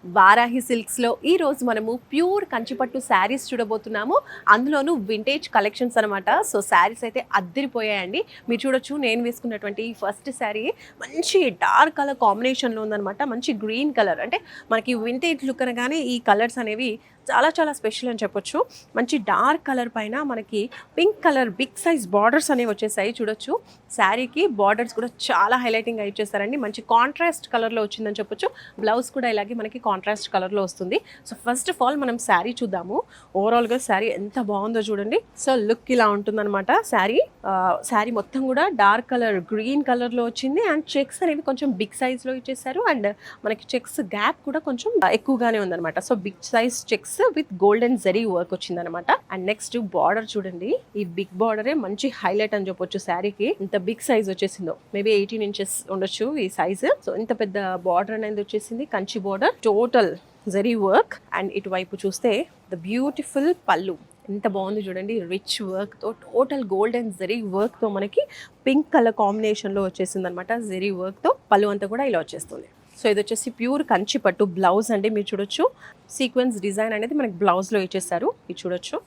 వారాహి సిల్క్స్లో ఈరోజు మనము ప్యూర్ కంచిపట్టు శారీస్ చూడబోతున్నాము. అందులోనూ వింటేజ్ కలెక్షన్స్ అనమాట. సో శారీస్ అయితే అద్దరిపోయాయండి. మీరు చూడొచ్చు, నేను వేసుకున్నటువంటి ఫస్ట్ శారీ మంచి డార్క్ కలర్ కాంబినేషన్లో ఉందనమాట. మంచి గ్రీన్ కలర్, అంటే మనకి వింటేజ్ లుక్ అనగానే ఈ కలర్స్ అనేవి చాలా చాలా స్పెషల్ అని చెప్పొచ్చు. మంచి డార్క్ కలర్ పైన మనకి pink colour big size borders అనేవి వచ్చేసాయి. చూడొచ్చు, శారీకి బార్డర్స్ కూడా చాలా హైలైటింగ్ ఇచ్చేస్తారండి. మంచి కాంట్రాస్ట్ కలర్లో వచ్చిందని చెప్పొచ్చు. బ్లౌజ్ కూడా ఇలాగే మనకి కాంట్రాస్ట్ కలర్లో వస్తుంది. సో ఫస్ట్ ఆఫ్ ఆల్ మనం శారీ చూద్దాము. ఓవరాల్గా శారీ ఎంత బాగుందో చూడండి. సో లుక్ ఇలా ఉంటుందన్నమాట. శారీ మొత్తం కూడా డార్క్ కలర్ గ్రీన్ కలర్లో వచ్చింది. అండ్ చెక్స్ అనేవి కొంచెం బిగ్ సైజ్లో ఇచ్చేసారు. అండ్ మనకి చెక్స్ గ్యాప్ కూడా కొంచెం ఎక్కువగానే ఉందన్నమాట. So big size checks with golden zari work వచ్చిందనమాట. అండ్ నెక్స్ట్ బార్డర్ చూడండి. ఈ బిగ్ బార్డరే మంచి హైలైట్ అని చెప్పొచ్చు శారీకి. ఇంత బిగ్ సైజ్ వచ్చేసిందో, మేబీ 18 ఇంచెస్ ఉండొచ్చు ఈ సైజ్. సో ఇంత పెద్ద బార్డర్ అనేది వచ్చేసింది, Kanchi border, total zari work. And ఇటువైపు చూస్తే ద బ్యూటిఫుల్ పళ్ళు ఎంత బాగుంది చూడండి. రిచ్ వర్క్ తో, టోటల్ గోల్డెన్ జరీ వర్క్ తో మనకి పింక్ కలర్ కాంబినేషన్ లో వచ్చేసింది అనమాట. జరీ వర్క్ తో పళ్ళు అంతా కూడా ఇలా వచ్చేస్తుంది. సో ఇది వచ్చేసి ప్యూర్ కంచి పట్టు బ్లౌజ్ అండి. మీరు చూడొచ్చు, సీక్వెన్స్ డిజైన్ అనేది మనకి బ్లౌజ్లో ఇచ్చేసారు. ఇది చూడొచ్చు,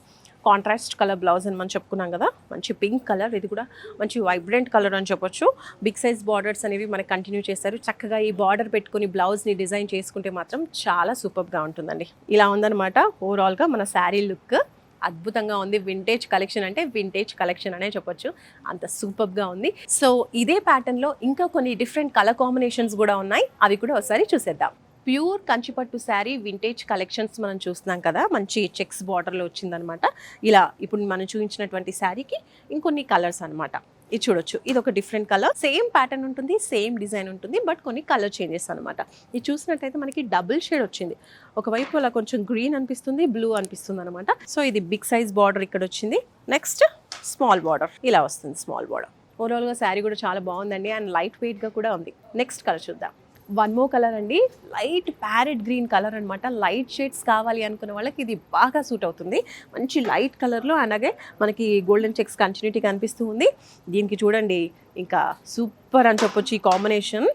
కాంట్రాస్ట్ కలర్ బ్లౌజ్ అని మనం చెప్పుకున్నాం కదా. మంచి పింక్ కలర్, ఇది కూడా మంచి వైబ్రెంట్ కలర్ అని చెప్పొచ్చు. బిగ్ సైజ్ బార్డర్స్ అనేవి మనకి కంటిన్యూ చేశారు. చక్కగా ఈ బార్డర్ పెట్టుకుని బ్లౌజ్ని డిజైన్ చేసుకుంటే మాత్రం చాలా సూపర్గా ఉంటుందండి. ఇలా ఉందన్నమాట ఓవరాల్గా మన శారీ లుక్. అద్భుతంగా ఉంది. వింటేజ్ కలెక్షన్ అంటే వింటేజ్ కలెక్షన్ అనే చెప్పొచ్చు, అంత సూపర్గా ఉంది. సో ఇదే ప్యాటర్న్లో ఇంకా కొన్ని డిఫరెంట్ కలర్ కాంబినేషన్స్ కూడా ఉన్నాయి. అవి కూడా ఒకసారి చూసేద్దాం. ప్యూర్ కంచిపట్టు శారీ వింటేజ్ కలెక్షన్స్ మనం చూస్తున్నాం కదా. మంచి చెక్స్ బార్డర్లో వచ్చిందనమాట. ఇలా ఇప్పుడు మనం చూపించినటువంటి శారీకి ఇంకొన్ని కలర్స్ అనమాట. ఇది చూడొచ్చు, ఇది ఒక డిఫరెంట్ కలర్. సేమ్ ప్యాటర్న్ ఉంటుంది, సేమ్ డిజైన్ ఉంటుంది, బట్ కొన్ని కలర్ చేంజెస్ అనమాట. ఇది చూసినట్టయితే మనకి డబుల్ షేడ్ వచ్చింది. ఒకవైపు అలా కొంచెం గ్రీన్ అనిపిస్తుంది, బ్లూ అనిపిస్తుంది అనమాట. సో ఇది బిగ్ సైజ్ బార్డర్ ఇక్కడ వచ్చింది. నెక్స్ట్ స్మాల్ బార్డర్ ఇలా వస్తుంది, స్మాల్ బార్డర్. ఓవరాల్గా శారీ కూడా చాలా బాగుందండి. అండ్ లైట్ వెయిట్గా కూడా ఉంది. నెక్స్ట్ కలర్ చూద్దాం. వన్ మోర్ కలర్ అండి, లైట్ ప్యారెట్ గ్రీన్ కలర్ అనమాట. లైట్ షేడ్స్ కావాలి అనుకున్న వాళ్ళకి ఇది బాగా సూట్ అవుతుంది. మంచి లైట్ కలర్లో, అలాగే మనకి గోల్డెన్ చెక్స్ కంటిన్యూటీ కనిపిస్తూ ఉంది. దీనికి చూడండి, ఇంకా సూపర్ అని చెప్పొచ్చు ఈ కాంబినేషన్.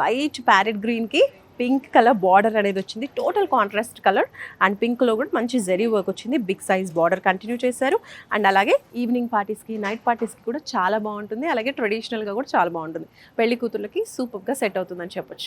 లైట్ ప్యారెట్ గ్రీన్కి పింక్ కలర్ బార్డర్ అనేది వచ్చింది. Total contrast colour. అండ్ పింక్లో కూడా మంచి జరీ వర్క్ వచ్చింది. బిగ్ సైజ్ బార్డర్ కంటిన్యూ చేశారు. అండ్ అలాగే ఈవినింగ్ పార్టీస్కి, నైట్ పార్టీస్కి కూడా చాలా బాగుంటుంది. అలాగే ట్రెడిషనల్గా కూడా చాలా బాగుంటుంది. పెళ్లి కూతుర్లకి సూపర్గా సెట్ అవుతుందని చెప్పొచ్చు.